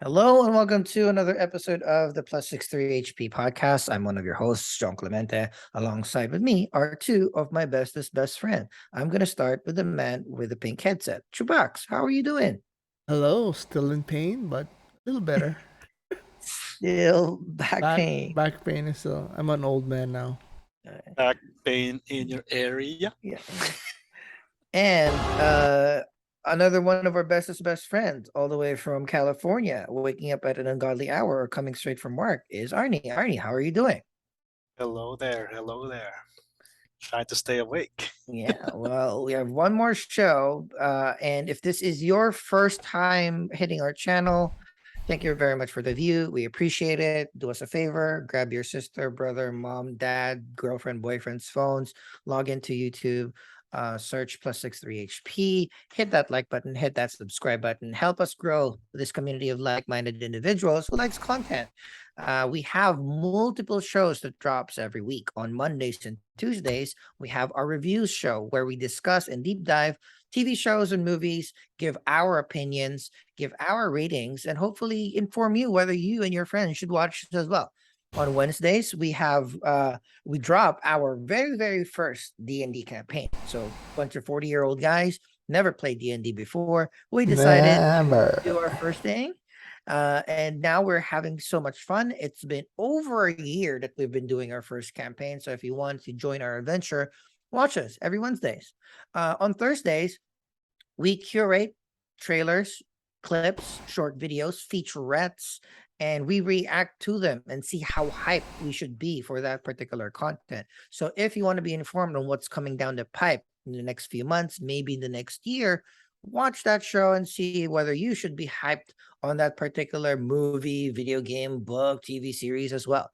Hello and welcome to another episode of the Plus 63 HP podcast. I'm one of your hosts, John Clemente. Alongside with me are two of my bestest best friend. I'm going to start with the man with the pink headset. CHUBAX, how are you doing? Hello, still in pain, but a little better. Still back pain. Back pain is still. I'm an old man now. Uh, Back pain in your area. yeah. And another one of our bestest best friends, all the way from California, waking up at an ungodly hour or coming straight from work, is Arnie. Arnie, how are you doing? Hello there. Hello there. Trying to stay awake. Yeah, well, we have one more show. And if this is your first time hitting our channel, thank you very much for the view. We appreciate it. Do us a favor, grab your sister, brother, mom, dad, girlfriend, boyfriend's phones, log into YouTube, search plus 63 HP, hit that like button, hit that subscribe button, help us grow this community of like-minded individuals who likes content. We have multiple shows that drops every week. On Mondays and Tuesdays, we have our reviews show where we discuss and deep dive TV shows and movies, give our opinions, give our ratings, and hopefully inform you whether you and your friends should watch it as well. On Wednesdays, we drop our very first D&D campaign. So a bunch of 40-year-old guys never played D&D before. We decided to do our first thing. And now we're having so much fun. It's been over a year that we've been doing our first campaign. So if you want to join our adventure, watch us every Wednesdays. On Thursdays, we curate trailers, clips, short videos, featurettes, and we react to them and see how hyped we should be for that particular content. So if you want to be informed on what's coming down the pipe in the next few months, maybe the next year, watch that show and see whether you should be hyped on that particular movie, video game, book, TV series as well.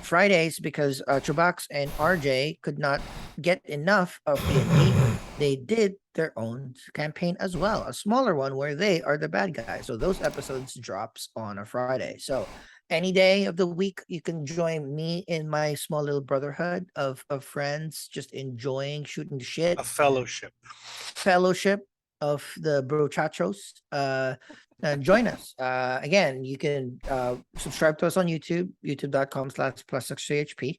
Fridays, because Chubax and RJ could not get enough of D&D, they did their own campaign as well, a smaller one where they are the bad guys. So those episodes drops on a Friday. So any day of the week, you can join me in my small little brotherhood of friends, just enjoying shooting the shit, A fellowship. fellowship of the Brochachos. Join us. Again, you can subscribe to us on YouTube, youtube.com/plus6hp.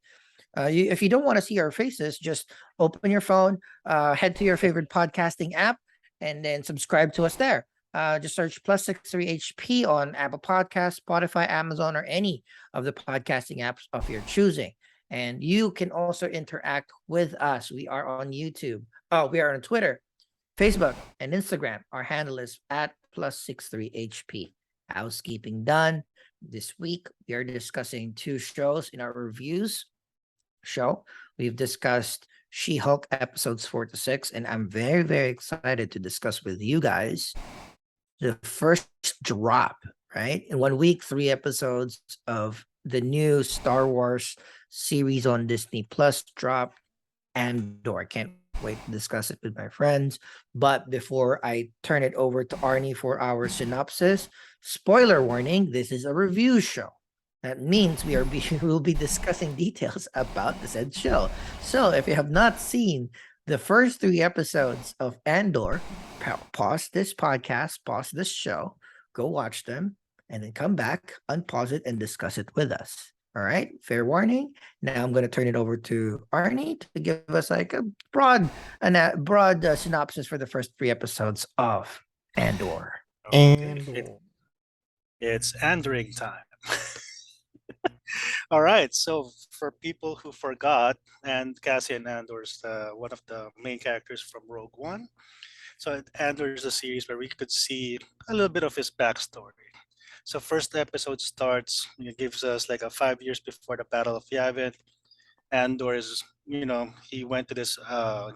If you don't want to see our faces, just open your phone, head to your favorite podcasting app, and then subscribe to us there. Just search plus 63 HP on Apple Podcasts, Spotify, Amazon, or any of the podcasting apps of your choosing. And you can also interact with us. We are on YouTube. Oh, we are on Twitter, Facebook, and Instagram. Our handle is at plus 63 HP. Housekeeping done. This week, we are discussing two shows in our reviews show. We've discussed She-Hulk episodes 4 to 6, and I'm very excited to discuss with you guys the first drop, right? In 1 week, 3 episodes of the new Star Wars series on Disney Plus drop, Andor. I can't wait to discuss it with my friends. But before I turn it over to Arnie for our synopsis, spoiler warning, this is a review show. That means we'll be discussing details about the said show. So if you have not seen the first 3 episodes of Andor, pause this podcast, pause this show, go watch them, and then come back, unpause it, and discuss it with us. All right, fair warning. Now I'm going to turn it over to Arnie to give us like a broad synopsis for the first 3 episodes of Andor. Okay. It's Andoring time. All right. So for people who forgot, and Cassian Andor's one of the main characters from Rogue One. So Andor is a series where we could see a little bit of his backstory. So first episode starts, it gives us like a 5 years before the Battle of Yavin. Andor is, he went to this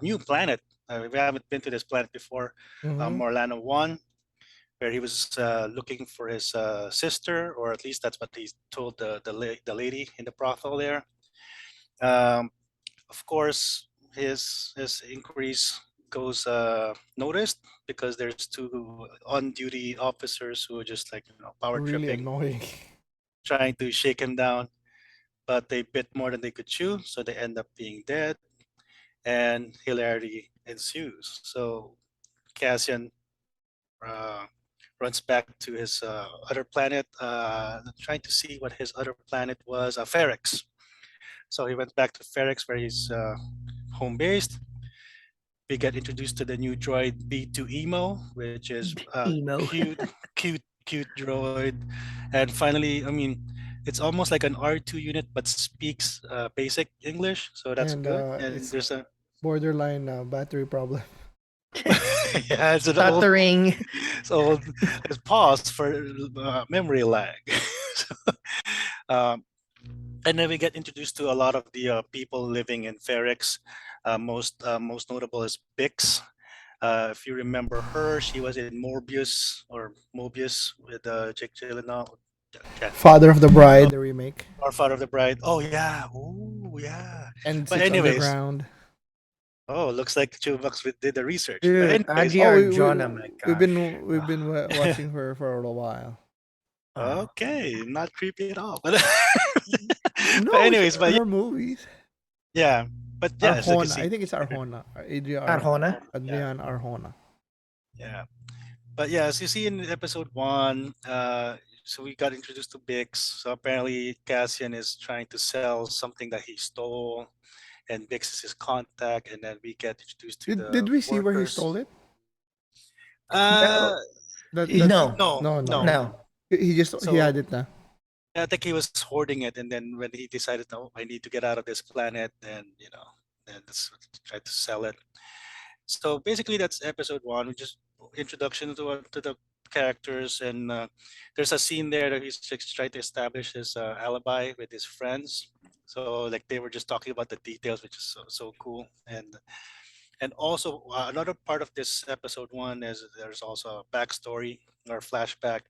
new planet. We haven't been to this planet before, Morlano 1, where he was looking for his sister, or at least that's what he told the lady in the brothel there. Of course, his inquiries goes noticed because there's 2 on-duty officers who are just like power Really tripping, annoying. trying to shake him down, but they bit more than they could chew, so they end up being dead, and hilarity ensues. So Cassian runs back to his other planet, trying to see what his other planet was, Ferrex. So he went back to Ferrex, where he's home based. We get introduced to the new droid B2 Emo, which is Emo. cute droid. And finally, I mean, it's almost like an R2 unit, but speaks basic English, so that's And good. And it's there's a borderline battery problem. yeah, it's an old, Stuttering. so it's pause for memory lag. So, um, and then we get introduced to a lot of the people living in Ferrex. Most notable is Bix. If you remember her, she was in Mobius with Jake Gyllenhaal. Yeah, Father of the Bride, the remake, our Father of the Bride. Oh yeah, oh yeah. and But Six anyways, Underground. oh, looks like CHUBAX did the research. But Dude, anyways, Oh, Adi Arjona, my we've gosh. been watching her for a little while. okay, not creepy at all. But No, but it's anyways, but her movies. yeah, but yeah, as you can Arjona, I see, think it's Arjona. Arjona? Adrian Arjona. yeah. But yeah, as you see in episode one, so we got introduced to Bix. So apparently Cassian is trying to sell something that he stole, and Bix is his contact, and then we get introduced to Did the we see where he workers. stole it? Uh, No, That's no, no, no. no. no. He So had it now. I think he was hoarding it, and then when he decided, no, I need to get out of this planet, then then let's try to sell it. So basically, that's episode one. We just introduction to the characters, and there's a scene there that he's just trying to establish his alibi with his friends. So like they were just talking about the details, which is so cool. And also another part of this episode one is there's also a backstory or flashback.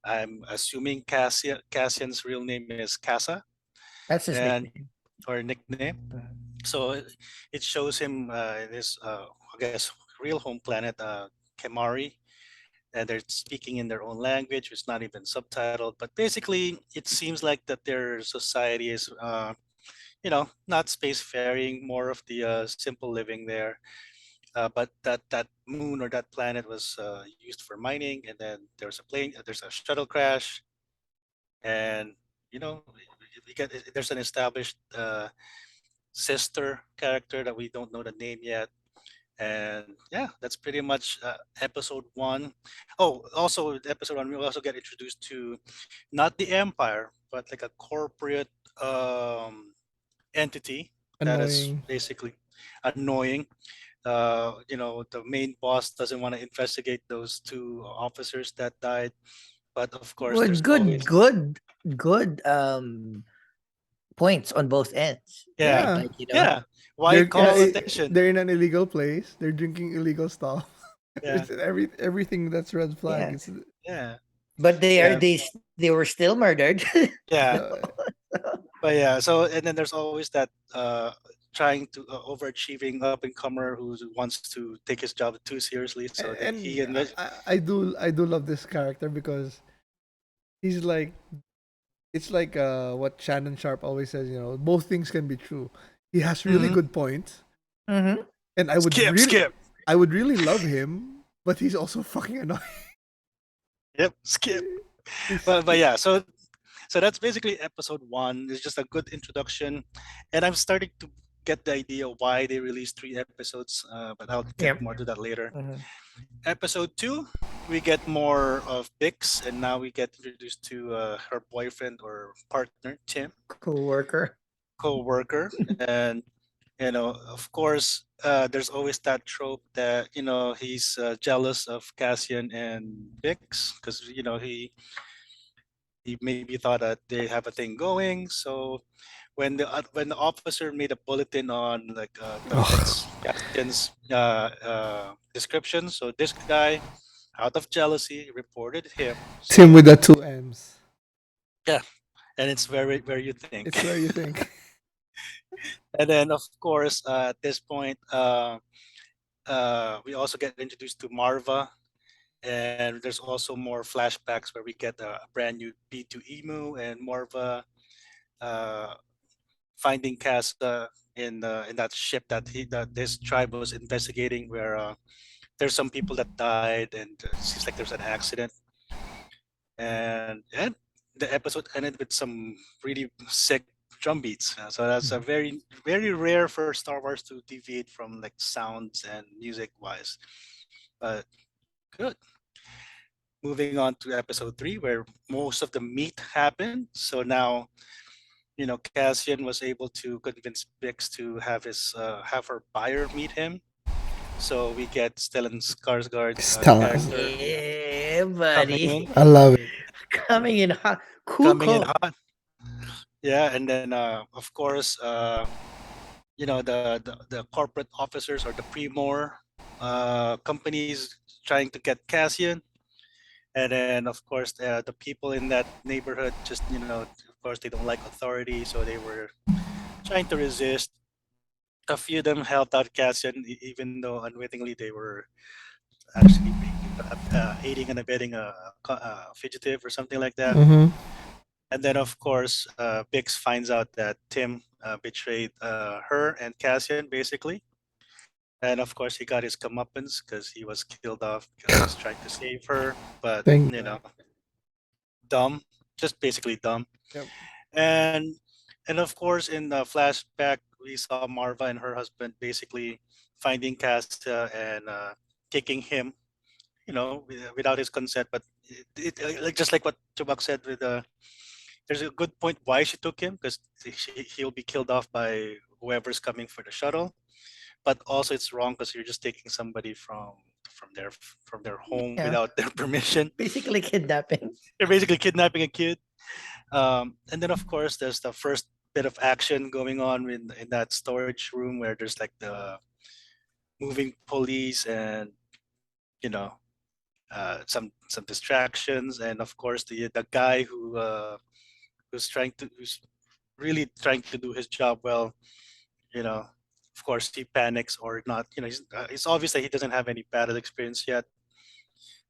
I'm assuming Cassian's real name is Casa, That's his and nickname. or nickname. So it shows him in his, I guess, real home planet, Kemari, and they're speaking in their own language, which is not even subtitled. But basically, it seems like that their society is, not spacefaring, more of the simple living there. But that moon or that planet was used for mining, and then there's a shuttle crash, and we get there's an established sister character that we don't know the name yet. And yeah, that's pretty much episode one. Oh, also with episode one, we also get introduced to not the Empire, but like a corporate entity that is Annoying. basically annoying. The main boss doesn't want to investigate those two officers that died, but of course, With there's always good points on both ends, right? Yeah. Like, yeah. Why call attention? They're in an illegal place. They're drinking illegal stuff. Yeah, It's everything that's red flag. Yeah. It's yeah, But yeah, they were still murdered. yeah. uh, But yeah, so and then there's always that trying to overachieving up and comer who wants to take his job too seriously. So that he and and I do love this character because he's like it's like what Shannon Sharp always says. Both things can be true. He has really Mhm. good points, Mm-hmm. and skip. I would really love him, but he's also fucking annoying. Yep, skip. He's- But yeah, so that's basically episode one. It's just a good introduction, and I'm starting to get the idea why they released 3 episodes. But I'll get Yep. more to that later. Mhm. Episode two, we get more of Bix, and now we get introduced to her boyfriend or partner, Tim, Co-worker. co-worker, and of course, there's always that trope that he's jealous of Cassian and Bix because he maybe thought that they have a thing going. So when the officer made a bulletin on like the Ugh. Bix Cassian's description, so this guy, out of jealousy, reported him. Tim So with the two M's. yeah, and it's where you think. It's where you think. And then of course at this point we also get introduced to Marva, and there's also more flashbacks where we get a brand new B2 Emu and Marva uh, finding Casa in that ship that this tribe was investigating, where there's some people that died, and it seems like there's an accident, and the episode ended with some really sick drum beats. So that's a very rare for Star Wars to deviate from like sounds and music wise. But good. Moving on to episode 3, where most of the meat happened. So now, Cassian was able to convince Bix to have her buyer meet him. So we get Stellan Skarsgård's Stellan. character Yeah, coming buddy. in, I love it. Coming in hot. coming in Cool. hot. Yeah, and then of course, the corporate officers or the Primor companies trying to get Cassian, and then of course the people in that neighborhood just of course they don't like authority, so they were trying to resist. A few of them helped out Cassian, even though unwittingly they were actually aiding and abetting a fugitive or something like that. Mm-hmm. And then, of course, Bix finds out that Tim betrayed her and Cassian, basically. And of course, he got his comeuppance because he was killed off because he's trying to save her, but Thank. dumb, just basically dumb. Yep. And and of course, in the flashback, we saw Marva and her husband basically finding Cassia and taking him, without his consent. But like just like what Chubak said, there's a good point why she took him, because he'll be killed off by whoever's coming for the shuttle. But also, it's wrong because you're just taking somebody from their from their home Yeah. without their permission. Basically kidnapping. You're basically kidnapping a kid. And then, of course, there's the first bit of action going on in that storage room where there's like the moving police and you know some distractions, and of course the guy who's really trying to do his job well. Of course he panics or not. It's obvious that he doesn't have any battle experience yet.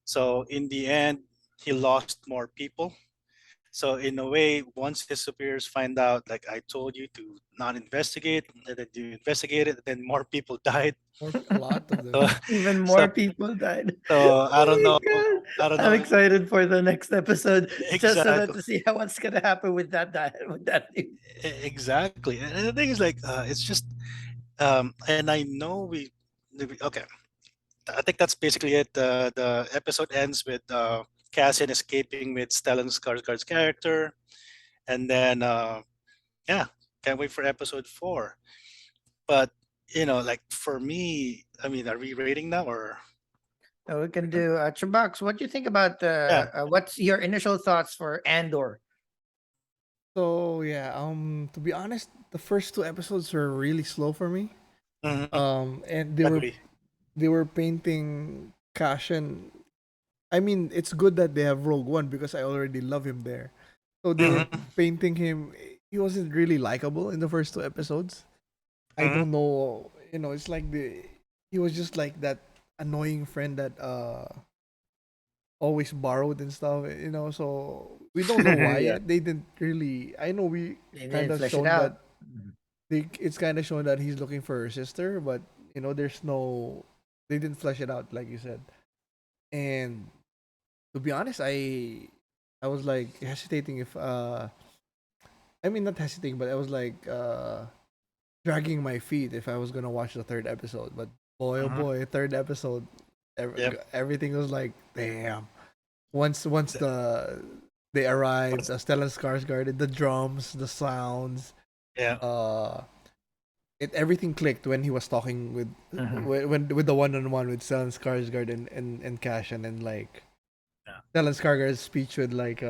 So in the end, he lost more people. So in a way, once his superiors find out, like I told you to not investigate, and then you investigate it, then more people died. A lot of them. So, Even so, more people died. so I don't Oh know. my God. I don't I'm know. excited for the next episode, just so that Exactly. to see what's gonna happen with that with that dude. Exactly. And the thing is, like, it's just, and I know okay. I think that's basically it. The episode ends with Cassian escaping with Stellan Skarsgård's character, and then yeah, can't wait for episode 4. But like for me, I mean, are we rating now or? So we can do CHUBAX. What do you think about Yeah. what's your initial thoughts for Andor? So yeah, to be honest, the first 2 episodes were really slow for me. Mhm. And Agree. they were painting Cashin. I mean, it's good that they have Rogue One because I already love him there. So they were Mhm. painting him. He wasn't really likable in the first 2 episodes. I Mhm. don't know. It's like he was just like that annoying friend that always borrowed and stuff. So we don't know why Yeah. yet. They didn't really. I know we They kind didn't of flesh it shown out. that it's kind of shown that he's looking for her sister, but there's no. They didn't flesh it out like you said. And to be honest, I was like hesitating if I mean not hesitating, but I was like dragging my feet if I was gonna watch the third episode. But boy, oh Mhm. boy, third episode, Yep. everything was like damn. Once they arrived, Stellan Skarsgård, the drums, the sounds, Yeah. uh, everything clicked when he was talking with Mhm. when with the one-on-one with Stellan Skarsgård and Cash, and then like Yeah. Stellan Skarsgård's speech with like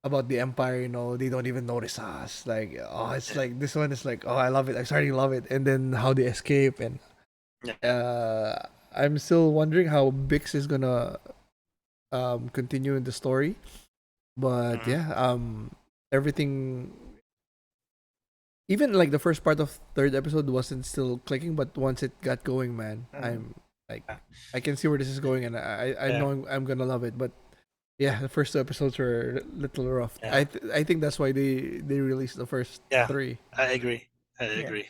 about the Empire, they don't even notice us. Like, oh, it's like this one is like, oh, I love it. I'm starting to love it. And then how they escape, and Yeah. I'm still wondering how Bix is gonna continue in the story. But Mhm. yeah, everything, even like the first part of third episode wasn't still clicking, but once it got going, man, I'm like, Yeah. I can see where this is going, and I Yeah. know I'm gonna love it. But yeah, the first 2 episodes were a little rough. Yeah. I think that's why they released the first Yeah. 3. I agree. I Yeah. agree.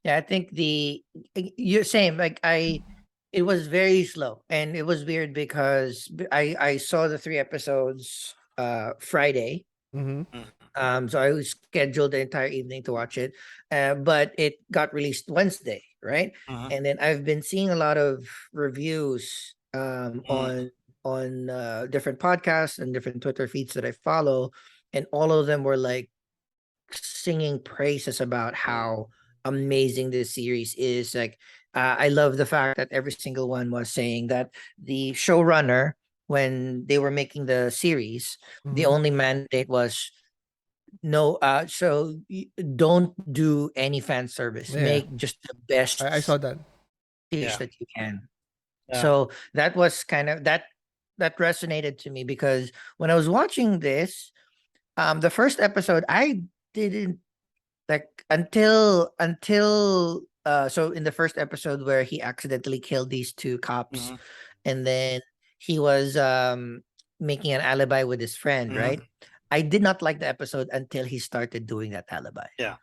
Yeah, I think you same. Like It was very slow, and it was weird because I saw the 3 episodes Friday. Mm-hmm. Mhm. So I was scheduled the entire evening to watch it, but it got released Wednesday, right? Mhm. And then I've been seeing a lot of reviews Mhm. on different podcasts and different Twitter feeds that I follow, and all of them were like singing praises about how amazing this series is. Like, I love the fact that every single one was saying that the showrunner, when they were making the series, the Mm-hmm. only mandate was no, don't do any fan service. Yeah, Make just the I best saw that. series Yeah. that you can. Yeah. So that was kind of that resonated to me because when I was watching this, the first episode, I didn't like until so in the first episode where he accidentally killed these two cops, Mhm. and then he was making an alibi with his friend, Mhm. right? I did not like the episode until he started doing that alibi. Yeah.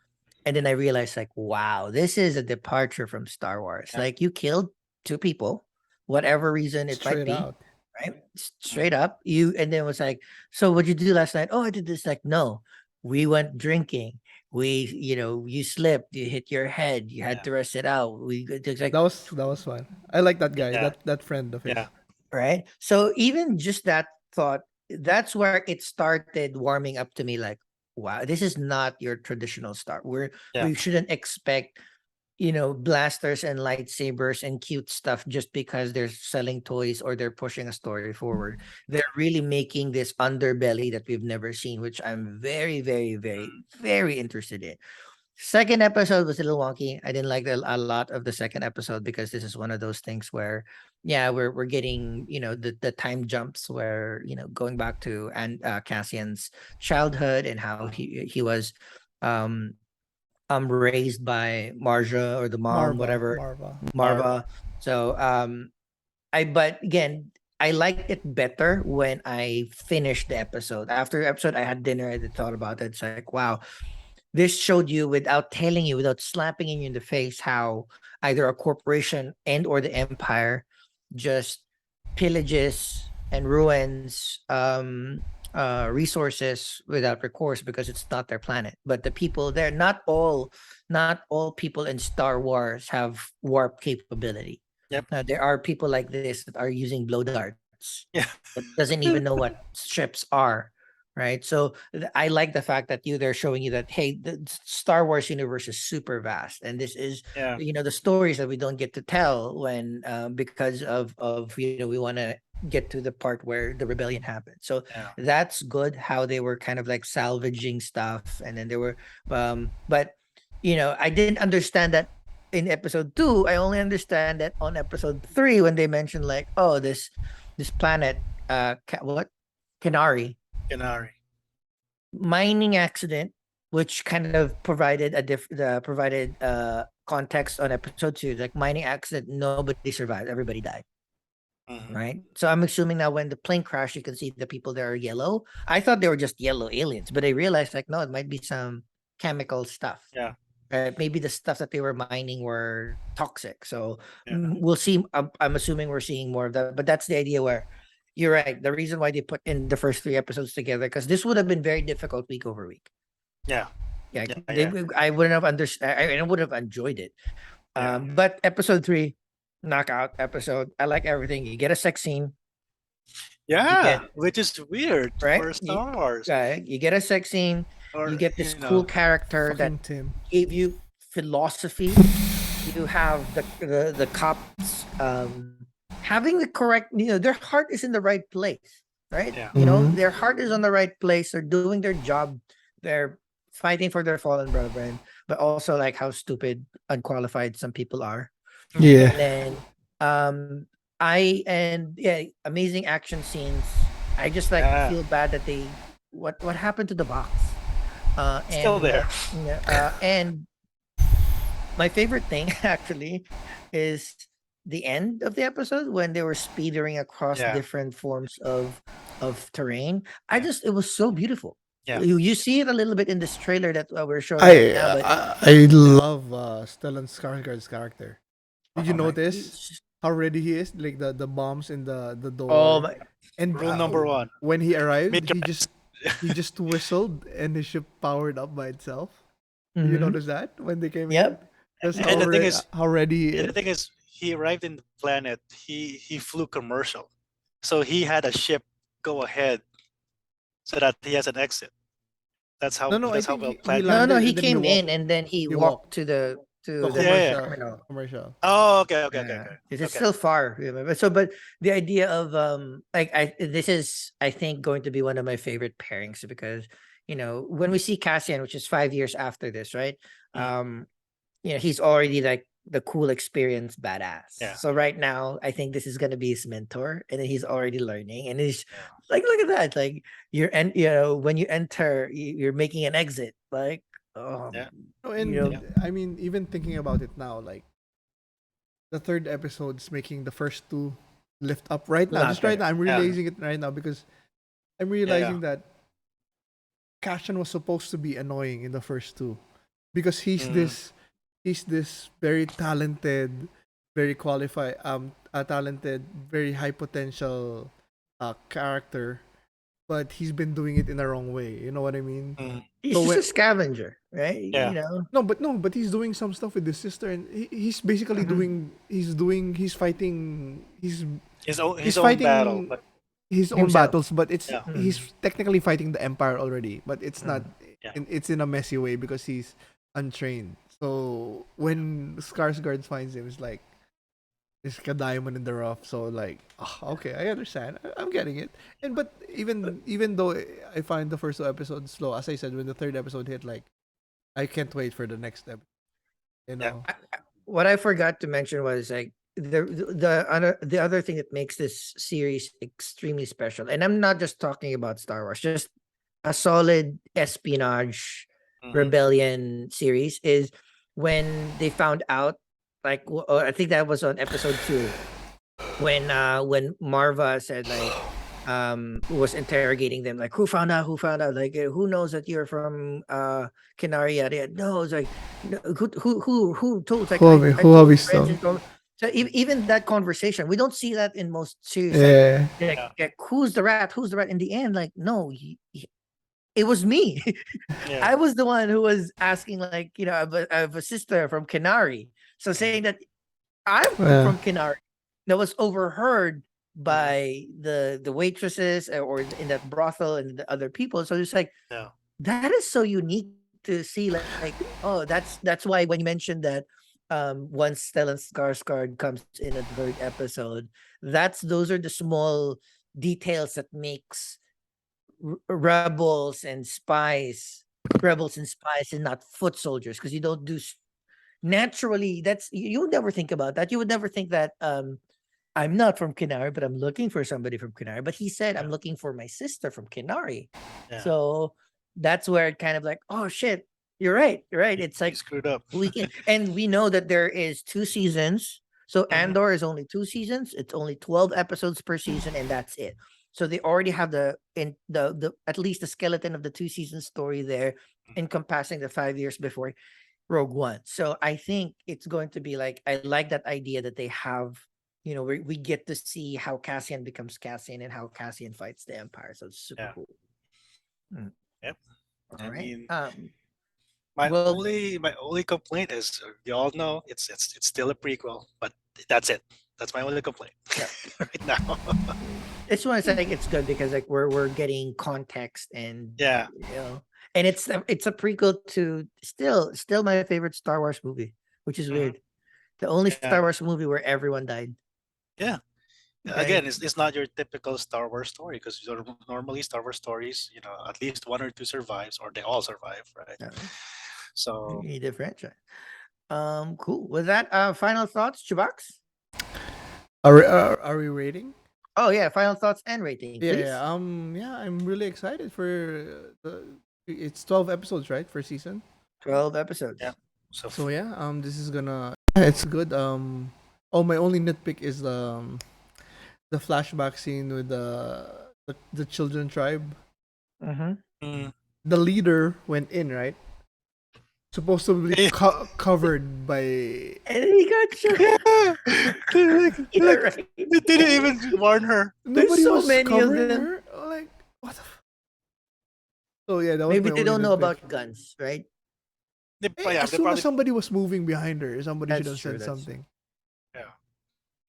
And then I realized, like, wow, this is a departure from Star Wars. Yeah. Like, you killed two people, whatever reason it might Straight be, out. right? Mhm. Straight up. You and then it was like, so what'd you do last night? Oh, I did this. Like, no, we went drinking. We, you slipped, you hit your head, you had Yeah. to rest it out. It's like, That was fun. I like that guy. Yeah. That friend of his. Yeah. right. So even just that thought, that's where it started warming up to me. Like, wow, this is not your traditional Star. Yeah. We shouldn't expect blasters and lightsabers and cute stuff just because they're selling toys or they're pushing a story forward. They're really making this underbelly that we've never seen, which I'm very, very, very, Mm. very interested in. Second episode was a little wonky. I didn't like a lot of the second episode because this is one of those things where, yeah, we're getting the time jumps where going back to Cassian's childhood and how he was um raised by Marja or the mom, Marva. whatever, Marva. Marva. So but again, I liked it better when I finished the episode. After the episode, I had dinner. I thought about it. It's like, wow, this showed you without telling you, without slapping you in the face, how either a corporation and or the empire just pillages and ruins resources without recourse because it's not their planet. But the people there, not all people in Star Wars have warp capability. Yep. There are people like this that are using blow darts Yeah. that doesn't even know what ships are, right? So I like the fact that they're showing you that, hey, the Star Wars universe is super vast, and this is Yeah. the stories that we don't get to tell when because of we want to get to the part where the rebellion happened. So Yeah. that's good how they were kind of like salvaging stuff, and then they were but I didn't understand that in episode 2. I only understand that on episode 3 when they mentioned, like, oh, this planet, what, Canary, Canary. mining accident, which kind of provided provided context on episode 2. Like, mining accident, nobody survived, everybody died, Mhm. right? So I'm assuming now when the plane crashed, you can see the people there are yellow. I thought they were just yellow aliens, but I realized, like, no, it might be some chemical stuff. Yeah. Maybe the stuff that they were mining were toxic. So Yeah. we'll see. I'm assuming we're seeing more of that. But that's the idea where you're right. The reason why they put in the first 3 episodes together, because this would have been very difficult week over week. Yeah. Yeah, Yeah. Yeah. I wouldn't have understood. I would have enjoyed it. Yeah. But episode 3, knockout episode. I like everything. You get a sex scene. You Yeah. get Which is weird right. for Star Wars. You get a sex scene. You Or get this cool character that Fucking Tim. gave you philosophy. You have the cops having the correct, their heart is in the right place, right? Yeah. Their heart is on the right place. They're doing their job. They're fighting for their fallen brethren, but also like how stupid, unqualified some people are. Yeah. And then yeah, amazing action scenes. I just like Yeah. feel bad that they what happened to the box. Still And there. and my favorite thing actually is the end of the episode when they were speedering across Yeah. different forms of terrain. Yeah. It was so beautiful. Yeah. You see it a little bit in this trailer that we're showing I right now, but I love Stellan Skarsgård's character. Did you oh my, notice how ready he is, like the bombs in the Oh door, my! and Rule number one: when he arrived, make your beds. he just whistled and the ship powered up by itself. Did you Mm-hmm. notice that when they came in? Yep. That's And the thing is, how ready he and the is. thing is, he arrived in the planet. He flew commercial, so he had a ship go ahead so that he has an exit. No, no, I That's how think well he planned he No, is. no, landed he and then he came walked. in and then he He walked walked to the to Yeah, yeah. terminal. commercial. Oh, okay, okay, okay, Yeah, okay, it's okay. still far. But so, but the idea of like this is I think going to be one of my favorite pairings because when we see Cassian, which is 5 years after this, right? Mm, Um, he's already like the cool, experienced badass. yeah, So right now, I think this is gonna be his mentor, and then he's already learning, and he's yeah, like, look at that, like when you enter, you're making an exit, like, oh, yeah, No, you and know, yeah. I mean, even thinking about it now, like the third episode's making the first two lift up right a now. lot Just right better. now, I'm Yeah, realizing it right now because I'm yeah, yeah. realizing that Cashan was supposed to be annoying in the first two because Mm, he's this very talented, very qualified, a talented, very high potential character, but he's been doing it in the wrong way. You know what I mean? mm, He's So just when a scavenger, right? yeah. no, but he's doing some stuff with his sister, and he's basically Mhm. he's fighting His he's own battle, fighting but his own Himself. battles, but yeah, he's Mm, technically fighting the empire already, but it's not. mm. yeah, It's in a messy way because he's untrained. So when Skarsgård finds him, it's like a diamond in the rough. So like, okay, I understand. I'm getting it. And but even though I find the first two episodes slow, as I said, when the third episode hit, like I can't wait for the next episode. You yeah. know. What I forgot to mention was like the other thing that makes this series extremely special, and I'm not just talking about Star Wars, just a solid espionage Hmm. rebellion series is when they found out, like I think that was on episode 2 when Marva said like was interrogating them like who found out like who knows that you're from Canary area. No, it's like no, who told. It's like I Who have told his friends stuff? and told. So even that conversation we don't see that in most series like Yeah. Yeah, who's the rat, in the end, like no, it was me. yeah, I was the one who was asking like I have a sister from Canary, so saying that I'm Yeah. from Canary. That was overheard hmm, by the waitresses or in that brothel and the other people. So it's like yeah, that is so unique to see. Like oh, that's why when you mentioned that once Stellan Skarsgård comes in a third episode, those are the small details that makes rebels and spies and not foot soldiers because you don't do naturally. That's you would never think about that. You would never think that I'm not from Canary, but I'm looking for somebody from Canary. But he said yeah, I'm looking for my sister from Canary. yeah. So that's where it kind of like, oh shit, you're right. You're right. It's He like screwed up. we can, and we know that there is 2 seasons. So Hmm. Andor is only 2 seasons. It's only 12 episodes per season, and that's it. So they already have the at least the skeleton of the 2 season story there, encompassing the 5 years before Rogue One. So I think it's going to be like I like that idea that they have. We get to see how Cassian becomes Cassian and how Cassian fights the Empire. So it's super Yeah, cool. Mm, yep. all I right. mean, Well, my only complaint is you all know it's still a prequel, but that's it. That's my only complaint yeah. right now. This one is like it's good because like we're getting context and Yeah. and it's a prequel to still my favorite Star Wars movie, which is Hmm. weird. The only Yeah. Star Wars movie where everyone died. Yeah. Okay. Again, it's not your typical Star Wars story because normally Star Wars stories, at least one or two survives or they all survive, right? Uh, you So need a franchise. Cool. With that, final thoughts, CHUBAX? Are we rating? Oh yeah, final thoughts and rating, Yeah, please. yeah. Yeah, I'm really excited for it's 12 episodes, right, for season. 12 episodes. yeah. So So yeah, this is gonna it's good. Oh, my only nitpick is the flashback scene with the children tribe. Mm-hmm. mm, The leader went in, right? supposed to be covered by. And he got shot. They're You're like, right. they didn't even warn her. There's Nobody so was many of covering them. her. Like what the. So yeah, that was Maybe my they only don't know nitpick. about guns, right? As They soon as probably, somebody was moving behind her, somebody should That's have true. said That's something. yeah,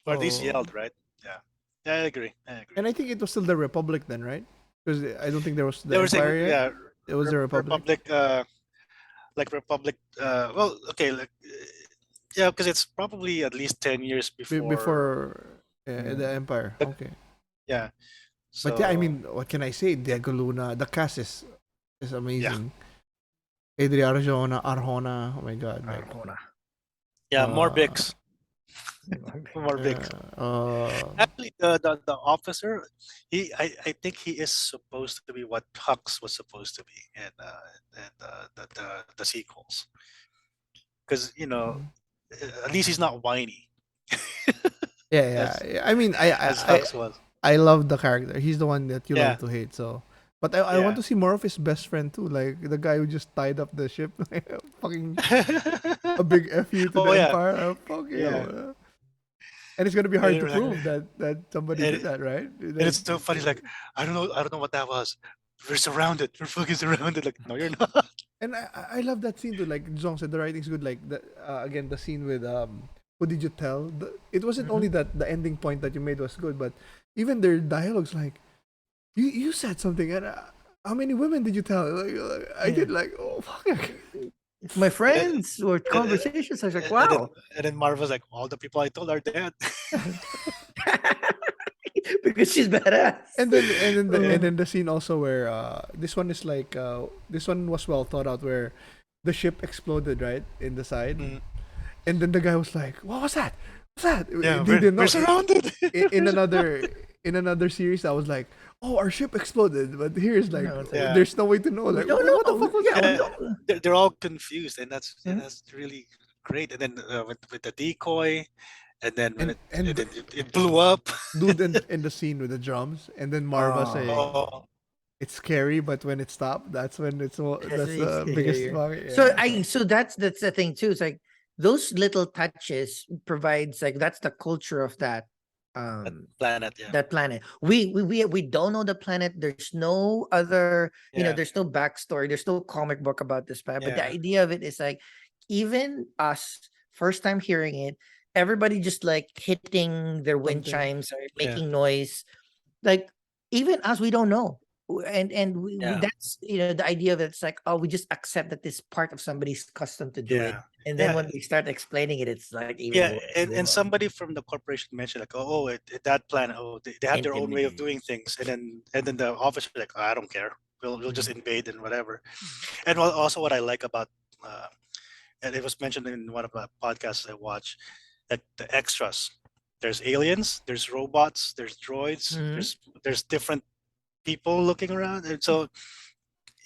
or at least So, yelled, right? Yeah, yeah, I agree. and I think it was still the Republic then, right? Because I don't think there was the They were saying, Empire yet. yeah, It was the Republic Republic, like Republic. Well, okay, like, yeah, because it's probably at least 10 years before. before the Empire. But Okay, yeah, but yeah, I so mean, what can I say? Diego Luna, the cast is yeah, amazing. Adria Arjona, oh my god, like yeah, more uh, bigs, more bigs. uh, Actually, the officer, I think he is supposed to be what Hux was supposed to be in the sequels, because at least he's not whiny yeah, as yeah. I mean, Hux was. I love the character. He's the one that you Yeah, love to hate. So, but I want yeah. to see more of his best friend too, like the guy who just tied up the ship, fucking a big fu to Oh the yeah, Empire. Fuck you. yeah. And it's gonna be And, hard to it- prove that somebody and, did that, right? and it's so funny. Like, I don't know what that was. We're surrounded. We're fucking surrounded. Like, no, you're not. And I love that scene too. Like Jong said, the writing's good. Like the again the scene with who did you tell? It wasn't only that the ending point that you made was good, but even their dialogues. Like you said something, and how many women did you tell? Like, I did like oh fuck. My friends or And, conversations. I was like, and, and then wow. and then Marvel's like, all the people I told are dead. Because she's badass. And then the scene also where this one is like this one was well thought out where the ship exploded right in the side, Mm, and then the guy was like, "What was that? What's that?" yeah, They didn't know. we're surrounded. In another series, I was like, "Oh, our ship exploded," but here's like, No, it's Yeah. there's no way to know. we Like, don't what the know. fuck was Yeah, that? we don't. They're all confused, and Hmm? that's really great. And then with the decoy, and then when And it blew up. dude in the scene with the drums, and then Marva Oh, saying Oh, it's scary, but when it stopped, that's when that's that's really the biggest scary. fuck. So Yeah, so that's the thing too. It's like those little touches provides like that's the culture of that um planet, yeah, that planet. We don't know the planet. There's no other, yeah, there's no backstory. There's no comic book about this planet. But the yeah, idea of it is like even us first time hearing it, everybody just like hitting their wind something. chimes or yeah, making noise. Like even us, we don't know. And yeah, that's the idea of it's like, oh, we just accept that this part of somebody's custom to do it. yeah, And then yeah, when we start explaining it, it's like even yeah. more And somebody from the corporation mentioned like, oh, that planet, oh, they have their own way of intimidating. doing things, and then the officer like, oh, I don't care. We'll just Mhm. invade and whatever. And also what I like about uh, and it was mentioned in one of the podcasts I watch that the extras. There's aliens, there's robots, there's droids, Mhm. there's different people looking around, and so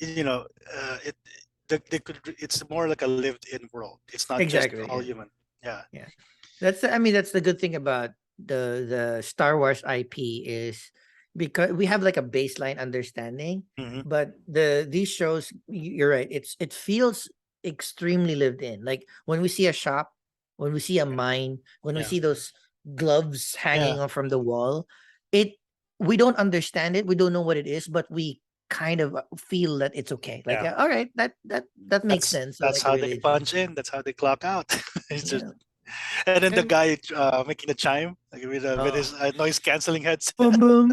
it they could it's more like a lived-in world. It's not just Exactly. all Yeah. human. Yeah. Yeah. I mean, that's the good thing about the Star Wars IP is because we have like a baseline understanding, Hmm. but these shows, you're right. It feels extremely lived in. Like when we see a shop, when we see a mine, when we Yeah. see those gloves Yeah. hanging off from the wall, it we don't understand it. We don't know what it is, but we kind of feel that it's okay. Like, Yeah. yeah, all right, that makes sense. So That's like how they really, punch in. That's how they clock out. It's just yeah. and then the And guy making the chime like with Oh. his noise canceling headset. Boom boom.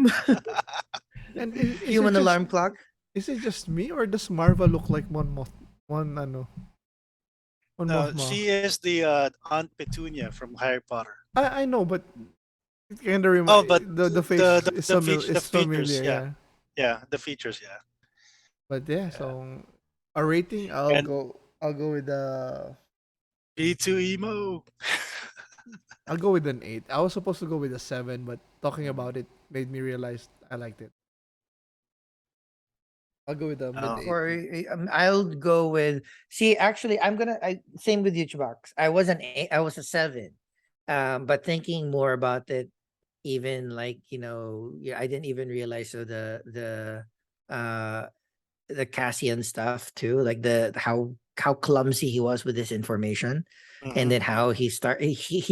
and Human alarm clock. is it just me or does Marva look like one ano one No, Mothma? she is the Aunt Petunia from Harry Potter. I know, but it kind of Oh, but the face the is features, familiar, yeah, yeah. yeah, the features, yeah, But yeah, yeah. so a rating, And I'll go with B2 emo. I'll go with an 8. I was supposed to go with a 7, but talking about it made me realize I liked it. I'll go with a mid Oh, 8. I'll go with. See, actually, same with you, CHUBAX. I was an 8. I was a 7. But thinking more about it, even like yeah, I didn't even realize so the Cassian stuff too, like the how how clumsy he was with this information, and Mhm. then how he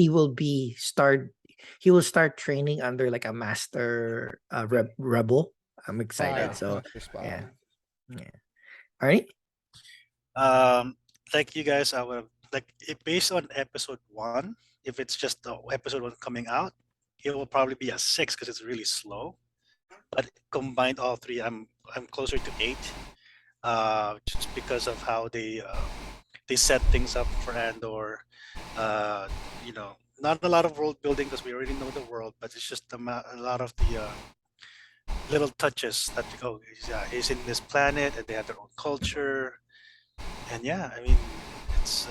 will he will start training under like a master rebel. I'm excited. Spy, So master yeah, spy. yeah. All right. Like you guys, I would based on episode one. If it's just the episode one coming out, it will probably be a 6 because it's really slow. But combined all three, I'm closer to 8. Just because of how they set things up for Andor. Uh, not a lot of world building because we already know the world, but it's just a lot of the little touches that he's in this planet and they have their own culture, and yeah, I mean, it's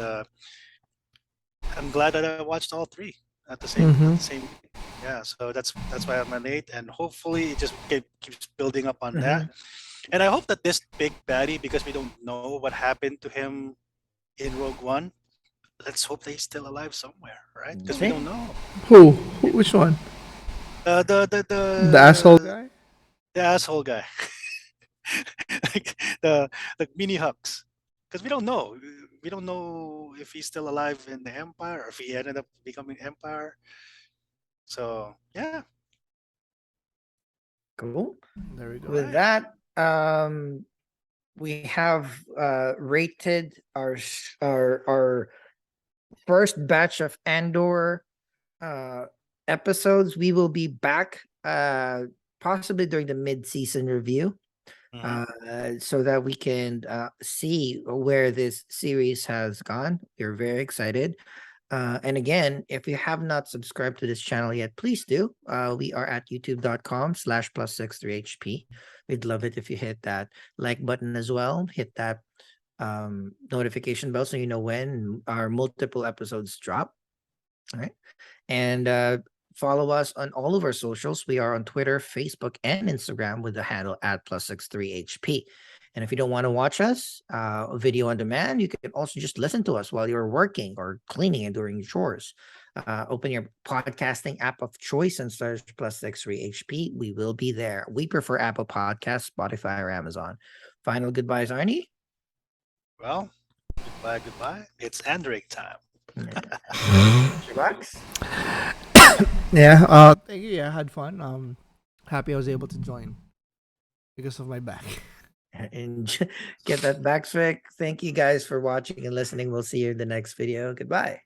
I'm glad that I watched all three at the same yeah. So that's why I'm an 8, and hopefully it just keeps building up on that. Mm-hmm. And I hope that this big baddie, because we don't know what happened to him in Rogue One, let's hope that he's still alive somewhere, right? Because we See? don't know. Who? Which one? The The asshole guy? the asshole guy, like the mini Hux, because we don't know. We don't know if he's still alive in the Empire or if he ended up becoming Empire. So yeah, Cool. There we go. With right. that, we have rated our first batch of Andor uh episodes. We will be back possibly during the mid-season review, Mhm. so that we can see where this series has gone. We're very excited. And again, if you have not subscribed to this channel yet, please do. We are at youtube.com/plus 63HP. We'd love it if you hit that like button as well. Hit that notification bell so you know when our multiple episodes drop. All right. And follow us on all of our socials. We are on Twitter, Facebook, and Instagram with the handle at +63HP. And if you don't want to watch us, video on demand, you can also just listen to us while you're working or cleaning and doing chores. Open your podcasting app of choice and search +63HP. We will be there. We prefer Apple Podcasts, Spotify, or Amazon. Final goodbyes, Arnie. Well, goodbye. It's Andric time. CHUBAX. Yeah. Thank you. Yeah, I had fun. Happy I was able to join because of my back. And get that back, Thank you guys for watching and listening. We'll see you in the next video. Goodbye.